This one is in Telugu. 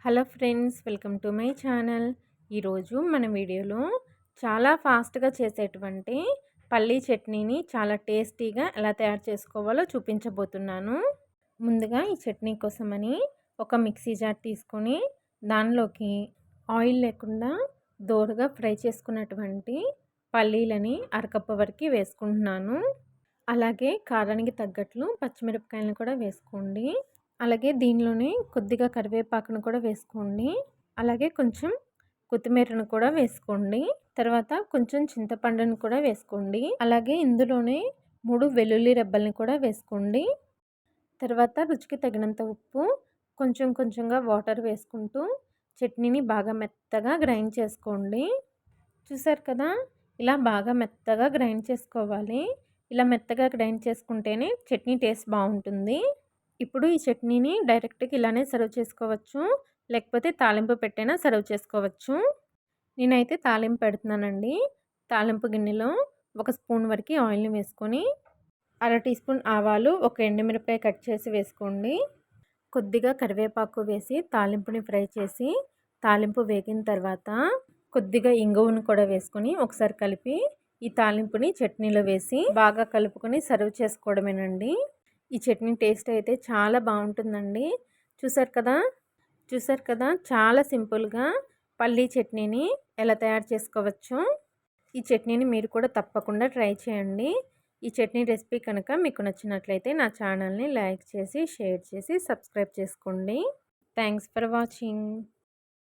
Hello friends, welcome to my channel. ఈరోజు మన వీడియోలో చాలా ఫాస్ట్గా చేసేటువంటి పల్లీ చట్నీని చాలా టేస్టీగా ఎలా తయారు చేసుకోవాలో చూపించబోతున్నాను. ముందుగా ఈ చట్నీ కోసమని ఒక మిక్సీ జార్ తీసుకొని దానిలోకి ఆయిల్ లేకుండా దోరగా ఫ్రై చేసుకున్నటువంటి పల్లీలని అరకప్పు వరకు వేసుకుంటున్నాను. అలాగే కారానికి తగ్గట్లు పచ్చిమిరపకాయలను కూడా వేసుకోండి. అలాగే దీనిలోనే కొద్దిగా కరివేపాకును కూడా వేసుకోండి. అలాగే కొంచెం కొత్తిమీరను కూడా వేసుకోండి. తర్వాత కొంచెం చింతపండును కూడా వేసుకోండి. అలాగే ఇందులోనే 3 వెల్లుల్లి రెబ్బల్ని కూడా వేసుకోండి. తర్వాత రుచికి తగినంత ఉప్పు, కొంచెం కొంచెంగా వాటర్ వేసుకుంటూ చట్నీని బాగా మెత్తగా గ్రైండ్ చేసుకోండి. చూసారు కదా, ఇలా బాగా మెత్తగా గ్రైండ్ చేసుకోవాలి. ఇలా మెత్తగా గ్రైండ్ చేసుకుంటేనే చట్నీ టేస్ట్ బాగుంటుంది. ఇప్పుడు ఈ చట్నీని డైరెక్ట్గా ఇలానే సర్వ్ చేసుకోవచ్చు, లేకపోతే తాలింపు పెట్టైనా సర్వ్ చేసుకోవచ్చు. నేనైతే తాలింపు పెడుతున్నానండి. తాలింపు గిన్నెలో 1 స్పూన్ వరకు ఆయిల్ని వేసుకొని అర టీ స్పూన్ ఆవాలు, 1 ఎండుమిరపకాయ కట్ చేసి వేసుకోండి. కొద్దిగా కరివేపాకు వేసి తాలింపుని ఫ్రై చేసి తాలింపు వేగిన తర్వాత కొద్దిగా ఇంగువను కూడా వేసుకొని ఒకసారి కలిపి ఈ తాలింపుని చట్నీలో వేసి బాగా కలుపుకొని సర్వ్ చేసుకోవడమేనండి. ఈ చట్నీ టేస్ట్ అయితే చాలా బాగుంటుందండి. చూసారు కదా చాలా సింపుల్గా పల్లీ చట్నీని ఎలా తయారు చేసుకోవచ్చో. ఈ చట్నీని మీరు కూడా తప్పకుండా ట్రై చేయండి. ఈ చట్నీ రెసిపీ కనుక మీకు నచ్చినట్లయితే నా ఛానల్ని లైక్ చేసి, షేర్ చేసి, సబ్స్క్రైబ్ చేసుకోండి. Thanks for watching.